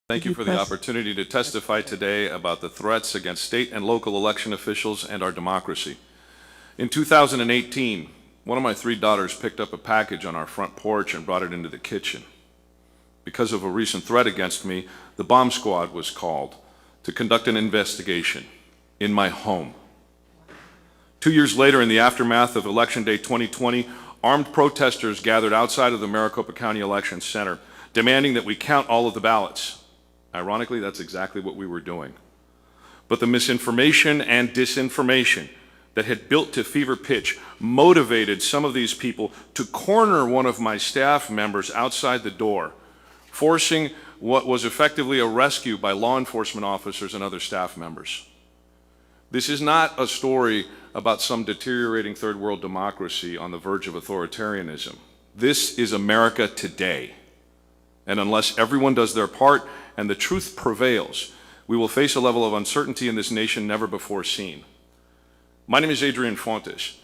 Thank you for the opportunity to testify today about the threats against state and local election officials and our democracy. In 2018, one of my 3 daughters picked up a package on our front porch and brought it into the kitchen. Because of a recent threat against me, the bomb squad was called to conduct an investigation in my home. 2 years later, in the aftermath of Election Day 2020, armed protesters gathered outside of the Maricopa County Election Center, demanding that we count all of the ballots. Ironically, that's exactly what we were doing. But the misinformation and disinformation that had built to fever pitch motivated some of these people to corner one of my staff members outside the door, forcing what was effectively a rescue by law enforcement officers and other staff members. This is not a story about some deteriorating third world democracy on the verge of authoritarianism. This is America today. And unless everyone does their part and the truth prevails, we will face a level of uncertainty in this nation never before seen. My name is Adrian Fontes.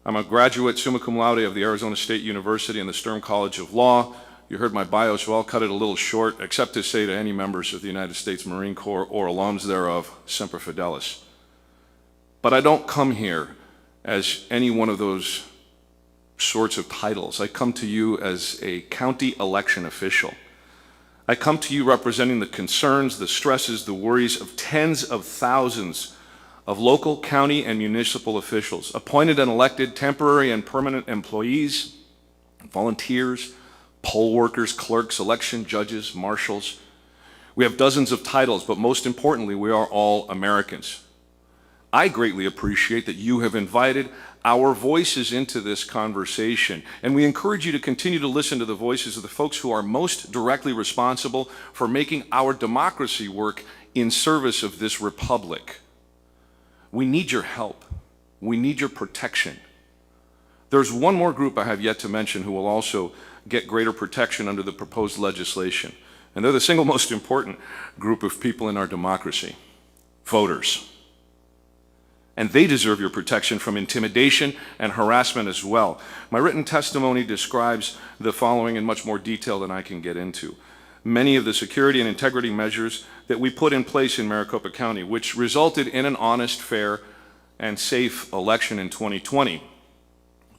I'm a graduate summa cum laude of the Arizona State University and the Stern College of Law. You heard my bio, so I'll cut it a little short, except to say to any members of the United States Marine Corps or alums thereof, Semper Fidelis. But I don't come here as any one of those sorts of titles. I come to you as a county election official. I come to you representing the concerns, the stresses, the worries of tens of thousands of local, county, and municipal officials, appointed and elected temporary and permanent employees, volunteers, poll workers, clerks, election judges, marshals. We have dozens of titles, but most importantly, we are all Americans. I greatly appreciate that you have invited our voices into this conversation, and we encourage you to continue to listen to the voices of the folks who are most directly responsible for making our democracy work in service of this republic. We need your help. We need your protection. There's one more group I have yet to mention who will also get greater protection under the proposed legislation, and they're the single most important group of people in our democracy: voters. And they deserve your protection from intimidation and harassment as well. My written testimony describes the following in much more detail than I can get into. Many of the security and integrity measures that we put in place in Maricopa County, which resulted in an honest, fair, and safe election in 2020.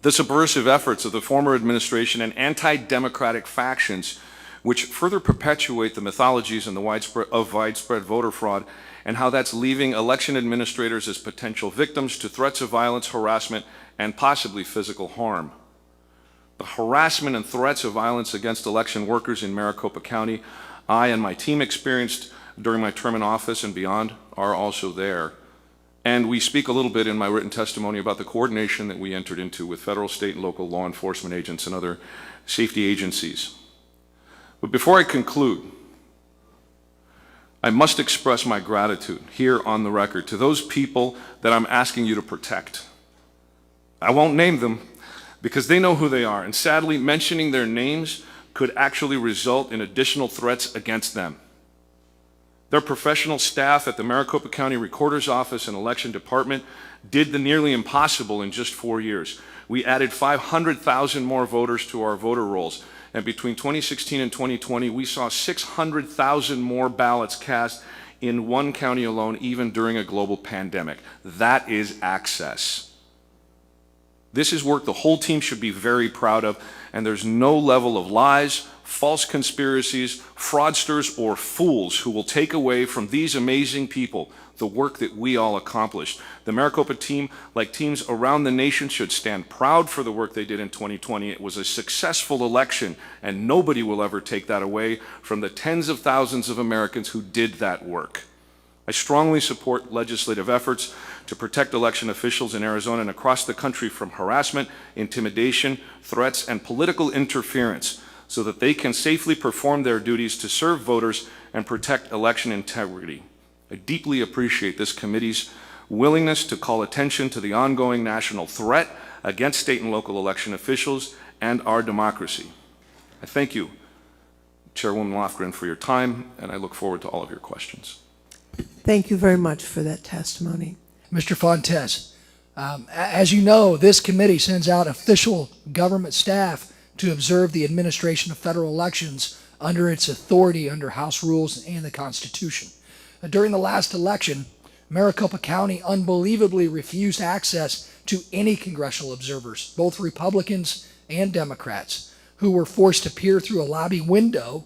The subversive efforts of the former administration and anti-democratic factions, which further perpetuate the mythologies and the widespread voter fraud, and how that's leaving election administrators as potential victims to threats of violence, harassment, and possibly physical harm. The harassment and threats of violence against election workers in Maricopa County I and my team experienced during my term in office and beyond are also there. And we speak a little bit in my written testimony about the coordination that we entered into with federal, state, and local law enforcement agents and other safety agencies. But before I conclude, I must express my gratitude here on the record to those people that I'm asking you to protect. I won't name them because they know who they are, and sadly, mentioning their names could actually result in additional threats against them. Their professional staff at the Maricopa County Recorder's Office and Election Department did the nearly impossible in just 4 years. We added 500,000 more voters to our voter rolls. And between 2016 and 2020, we saw 600,000 more ballots cast in one county alone, even during a global pandemic. That is access. This is work the whole team should be very proud of, and there's no level of lies, false conspiracies, fraudsters, or fools who will take away from these amazing people the work that we all accomplished. The Maricopa team, like teams around the nation, should stand proud for the work they did in 2020. It was a successful election, and nobody will ever take that away from the tens of thousands of Americans who did that work. I strongly support legislative efforts to protect election officials in Arizona and across the country from harassment, intimidation, threats, and political interference, so that they can safely perform their duties to serve voters and protect election integrity. I deeply appreciate this committee's willingness to call attention to the ongoing national threat against state and local election officials and our democracy. I thank you, Chairwoman Lofgren, for your time, and I look forward to all of your questions. Thank you very much for that testimony. Mr. Fontes, as you know, this committee sends out official government staff to observe the administration of federal elections under its authority under House rules and the Constitution. During the last election, Maricopa County unbelievably refused access to any congressional observers, both Republicans and Democrats, who were forced to peer through a lobby window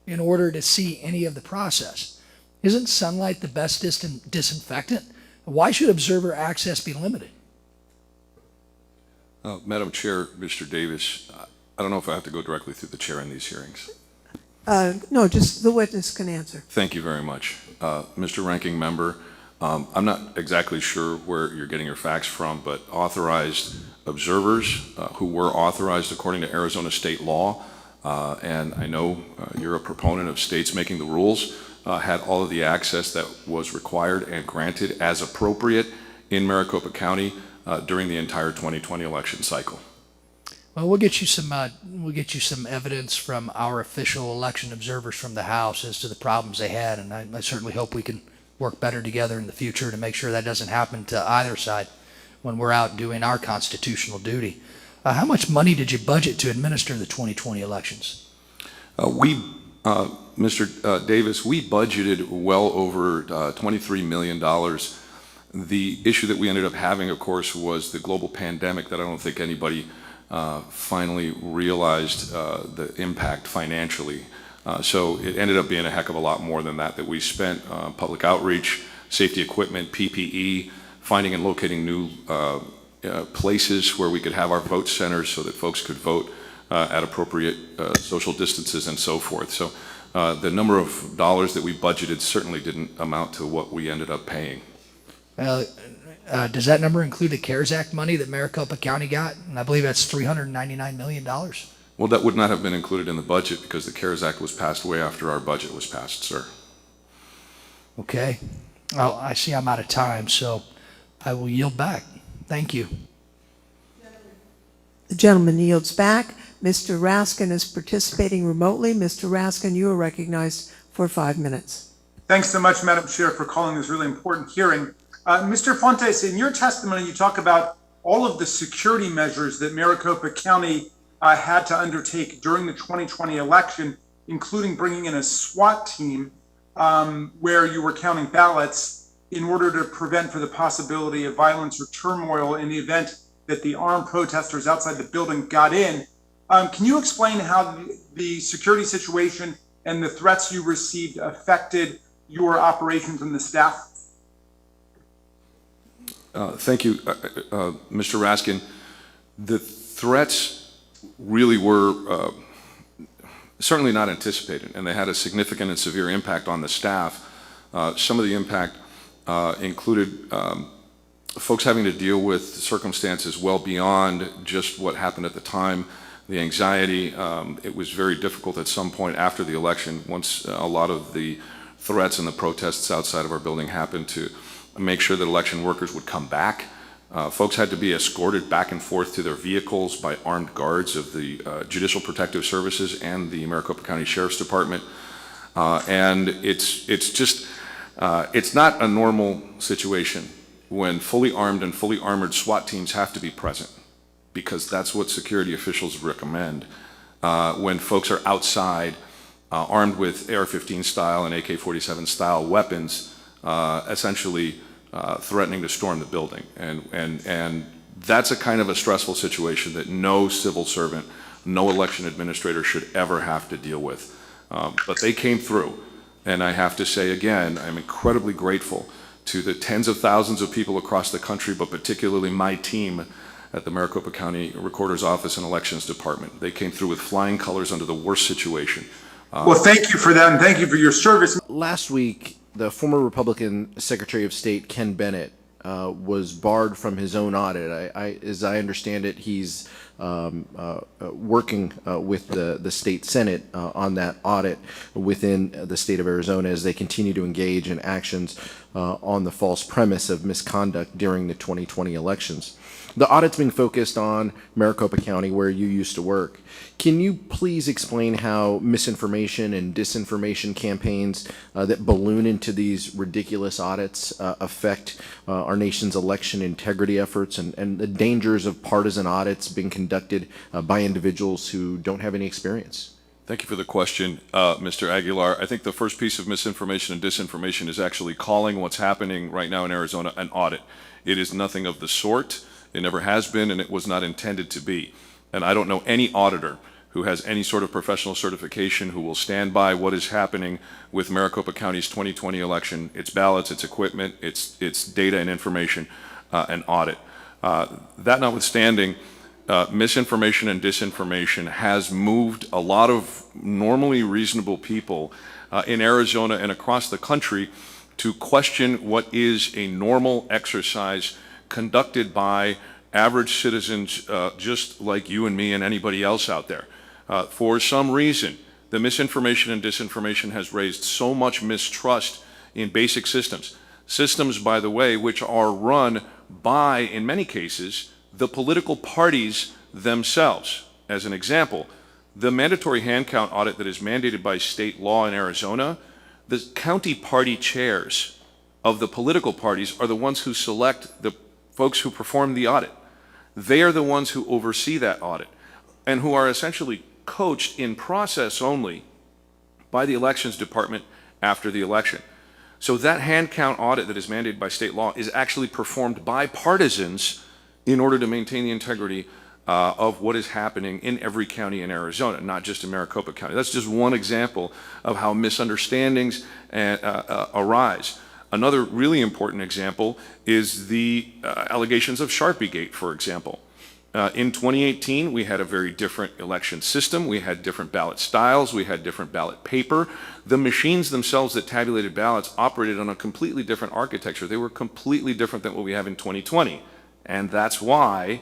in order to see any of the process. Isn't sunlight the best disinfectant? Why should observer access be limited? Madam Chair, Mr. Davis, I don't know if I have to go directly through the chair in these hearings. No, just the witness can answer. Thank you very much. Mr. Ranking Member, I'm not exactly sure where you're getting your facts from, but authorized observers who were authorized according to Arizona state law, and I know you're a proponent of states making the rules, had all of the access that was required and granted as appropriate in Maricopa County during the entire 2020 election cycle. Well, we'll get you some evidence from our official election observers from the House as to the problems they had, and I certainly hope we can work better together in the future to make sure that doesn't happen to either side when we're out doing our constitutional duty. How much money did you budget to administer the 2020 elections? Mr. Davis, we budgeted well over $23 million. The issue that we ended up having, of course, was the global pandemic that I don't think anybody finally realized the impact financially. So it ended up being a heck of a lot more than that we spent. Public outreach, safety equipment, PPE, finding and locating new places where we could have our vote centers so that folks could vote at appropriate social distances and so forth. So the number of dollars that we budgeted certainly didn't amount to what we ended up paying. Does that number include the CARES Act money that Maricopa County got? And I believe that's $399 million. Well, that would not have been included in the budget because the CARES Act was passed way after our budget was passed, sir. Okay. Well, I see I'm out of time, so I will yield back. Thank you. The gentleman yields back. Mr. Raskin is participating remotely. Mr. Raskin, you are recognized for 5 minutes. Thanks so much, Madam Chair, for calling this really important hearing. Mr. Fontes, in your testimony, you talk about all of the security measures that Maricopa County had to undertake during the 2020 election, including bringing in a SWAT team where you were counting ballots in order to prevent for the possibility of violence or turmoil in the event that the armed protesters outside the building got in. Can you explain how the security situation and the threats you received affected your operations and the staff? Thank you, Mr. Raskin. The threats really were certainly not anticipated, and they had a significant and severe impact on the staff. Some of the impact included folks having to deal with circumstances well beyond just what happened at the time. The anxiety, it was very difficult at some point after the election, once a lot of the threats and the protests outside of our building happened, to make sure that election workers would come back. Folks had to be escorted back and forth to their vehicles by armed guards of the Judicial Protective Services and the Maricopa County Sheriff's Department. And it's not a normal situation when fully armed and fully armored SWAT teams have to be present, because that's what security officials recommend. When folks are outside armed with AR-15 style and AK-47 style weapons, essentially threatening to storm the building. And that's a kind of a stressful situation that no civil servant, no election administrator should ever have to deal with. But they came through. And I have to say again, I'm incredibly grateful to the tens of thousands of people across the country, but particularly my team at the Maricopa County Recorder's Office and Elections Department. They came through with flying colors under the worst situation. Well, thank you for that, and thank you for your service. Last week, the former Republican Secretary of State, Ken Bennett, was barred from his own audit. As I understand it, he's working with the state Senate on that audit within the state of Arizona as they continue to engage in actions on the false premise of misconduct during the 2020 elections. The audit's being focused on Maricopa County, where you used to work. Can you please explain how misinformation and disinformation campaigns that balloon into these ridiculous audits affect our nation's election integrity efforts, and the dangers of partisan audits being conducted by individuals who don't have any experience? Thank you for the question, Mr. Aguilar. I think the first piece of misinformation and disinformation is actually calling what's happening right now in Arizona an audit. It is nothing of the sort. It never has been, and it was not intended to be. And I don't know any auditor who has any sort of professional certification who will stand by what is happening with Maricopa County's 2020 election, its ballots, its equipment, its data and information, and audit. That notwithstanding, misinformation and disinformation has moved a lot of normally reasonable people in Arizona and across the country to question what is a normal exercise conducted by average citizens just like you and me and anybody else out there. For some reason, the misinformation and disinformation has raised so much mistrust in basic systems. Systems, by the way, which are run by, in many cases, the political parties themselves. As an example, the mandatory hand count audit that is mandated by state law in Arizona, the county party chairs of the political parties are the ones who select the folks who perform the audit. They are the ones who oversee that audit and who are essentially coached in process only by the elections department after the election. So that hand count audit that is mandated by state law is actually performed by partisans in order to maintain the integrity of what is happening in every county in Arizona, not just in Maricopa County. That's just one example of how misunderstandings arise. Another really important example is the allegations of Sharpiegate, for example. In 2018, we had a very different election system. We had different ballot styles. We had different ballot paper. The machines themselves that tabulated ballots operated on a completely different architecture. They were completely different than what we have in 2020. And that's why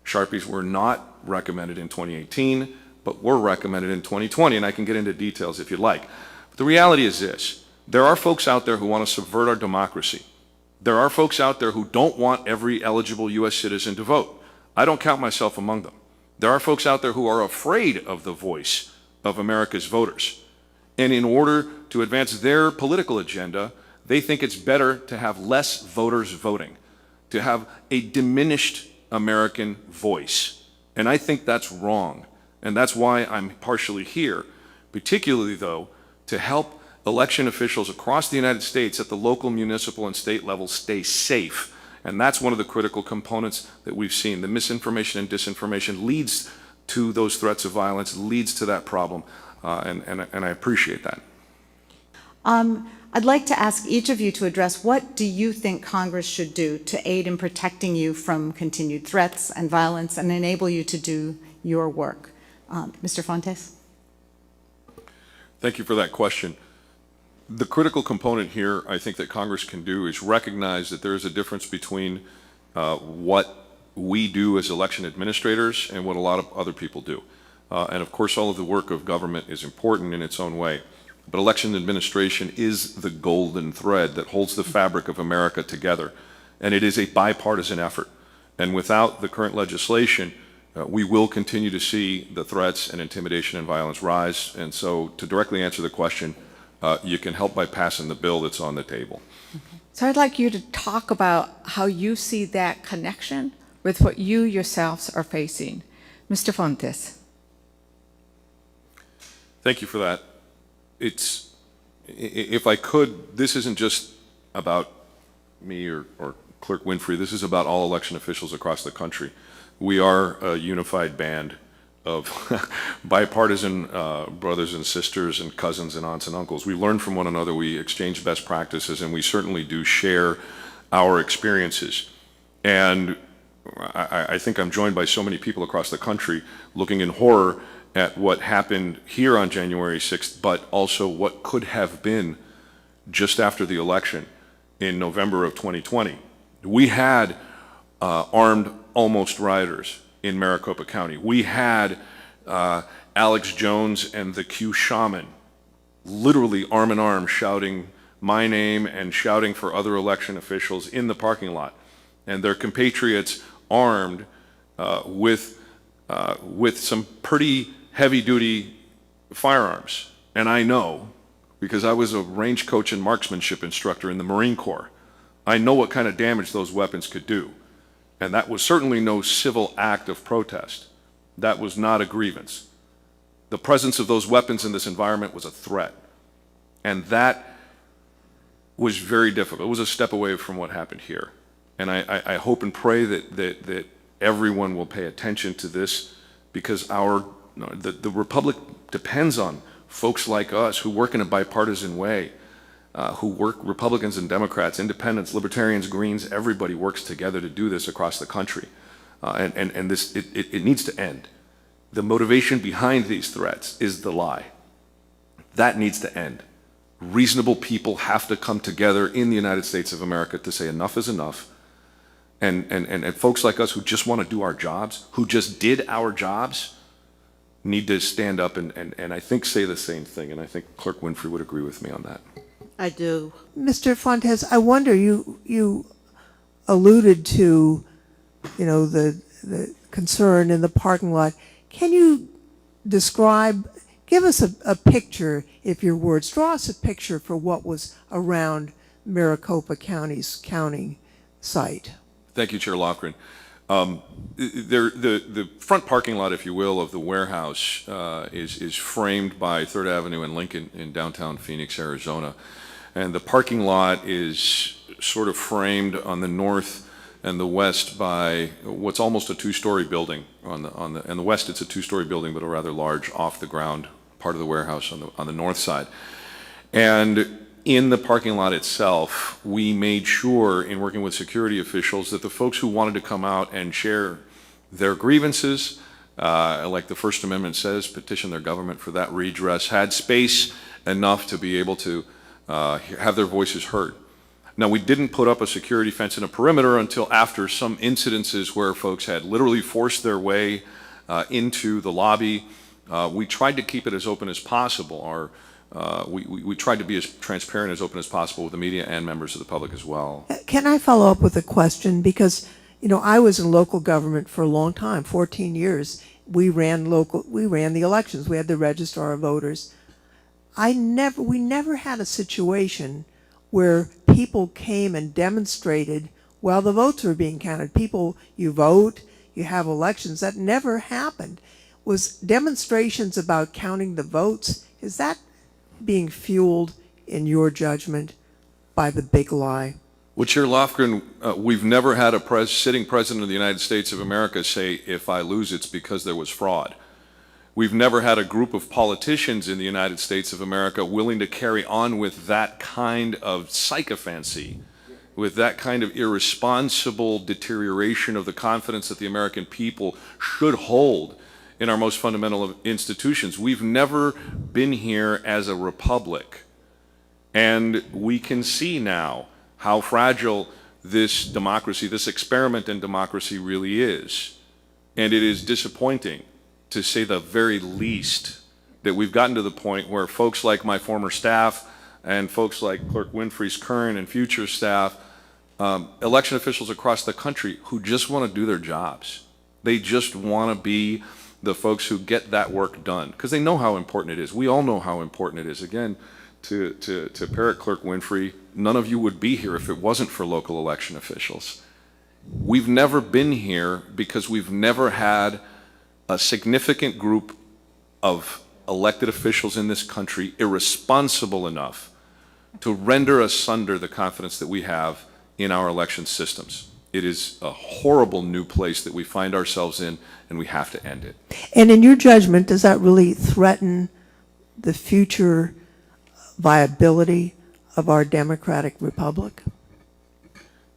Sharpies were not recommended in 2018, but were recommended in 2020. And I can get into details if you'd like. But the reality is this. There are folks out there who want to subvert our democracy. There are folks out there who don't want every eligible U.S. citizen to vote. I don't count myself among them. There are folks out there who are afraid of the voice of America's voters. And in order to advance their political agenda, they think it's better to have less voters voting, to have a diminished American voice. And I think that's wrong. And that's why I'm partially here, particularly, though, to help election officials across the United States at the local, municipal, and state level stay safe. And that's one of the critical components that we've seen. The misinformation and disinformation leads to those threats of violence, leads to that problem, and I appreciate that. I'd like to ask each of you to address what do you think Congress should do to aid in protecting you from continued threats and violence and enable you to do your work. Mr. Fontes? Thank you for that question. The critical component here, I think, that Congress can do is recognize that there is a difference between what we do as election administrators and what a lot of other people do. And of course, all of the work of government is important in its own way. But election administration is the golden thread that holds the fabric of America together. And it is a bipartisan effort. And without the current legislation, we will continue to see the threats and intimidation and violence rise. And so to directly answer the question, you can help by passing the bill that's on the table. So I'd like you to talk about how you see that connection with what you yourselves are facing. Mr. Fontes. Thank you for that. It's, if I could, this isn't just about me or Clerk Winfrey. This is about all election officials across the country. We are a unified band of bipartisan brothers and sisters and cousins and aunts and uncles. We learn from one another, we exchange best practices, and we certainly do share our experiences. And I think I'm joined by so many people across the country looking in horror at what happened here on January 6th, but also what could have been just after the election in November of 2020. We had armed almost rioters in Maricopa County. We had Alex Jones and the Q Shaman literally arm in arm shouting my name and shouting for other election officials in the parking lot. And their compatriots armed with some pretty heavy-duty firearms. And I know, because I was a range coach and marksmanship instructor in the Marine Corps, I know what kind of damage those weapons could do. And that was certainly no civil act of protest. That was not a grievance. The presence of those weapons in this environment was a threat. And that was very difficult. It was a step away from what happened here. And I hope and pray that everyone will pay attention to this, because the Republic depends on folks like us who work in a bipartisan way, who work, Republicans and Democrats, independents, libertarians, Greens, everybody works together to do this across the country. And this, it needs to end. The motivation behind these threats is the lie. That needs to end. Reasonable people have to come together in the United States of America to say enough is enough. And folks like us who just want to do our jobs, who just did our jobs, need to stand up and I think say the same thing. And I think Clerk Winfrey would agree with me on that. I do. Mr. Fontes, I wonder, you alluded to, the concern in the parking lot. Can you give us a picture, if your words, draw us a picture for what was around Maricopa County's counting site? Thank you, Chair Lofgren. The front parking lot, if you will, of the warehouse is framed by 3rd Avenue and Lincoln in downtown Phoenix, Arizona. And the parking lot is sort of framed on the north and the west by what's almost a 2-story building. On the west, it's a 2-story building, but a rather large off-the-ground part of the warehouse on the north side. And in the parking lot itself, we made sure, in working with security officials, that the folks who wanted to come out and share their grievances, like the First Amendment says, petition their government for that redress, had space enough to be able to have their voices heard. Now, we didn't put up a security fence and a perimeter until after some incidences where folks had literally forced their way into the lobby. We tried to keep it as open as possible. We tried to be as transparent, as open as possible with the media and members of the public as well. Can I follow up with a question? Because, I was in local government for a long time, 14 years. We ran the elections. We had the registrar of voters. We never had a situation where people came and demonstrated while the votes were being counted. You vote, you have elections. That never happened. Was demonstrations about counting the votes, is that being fueled, in your judgment, by the big lie? Well, Chair Lofgren, we've never had a sitting president of the United States of America say, if I lose, it's because there was fraud. We've never had a group of politicians in the United States of America willing to carry on with that kind of sycophancy, with that kind of irresponsible deterioration of the confidence that the American people should hold in our most fundamental of institutions. We've never been here as a republic. And we can see now how fragile this democracy, this experiment in democracy really is. And it is disappointing, to say the very least, that we've gotten to the point where folks like my former staff and folks like Clerk Winfrey's current and future staff, election officials across the country who just want to do their jobs. They just want to be the folks who get that work done, because they know how important it is. We all know how important it is. Again, to parrot Clerk Winfrey, none of you would be here if it wasn't for local election officials. We've never been here because we've never had a significant group of elected officials in this country irresponsible enough to render asunder the confidence that we have in our election systems. It is a horrible new place that we find ourselves in, and we have to end it. And in your judgment, does that really threaten the future viability of our democratic republic?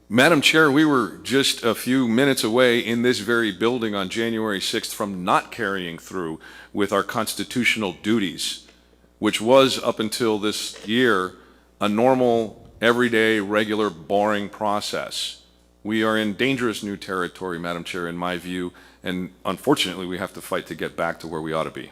Madam Chair, we were just a few minutes away in this very building on January 6th from not carrying through with our constitutional duties, which was, up until this year, a normal, everyday, regular, boring process. We are in dangerous new territory, Madam Chair, in my view, and unfortunately we have to fight to get back to where we ought to be.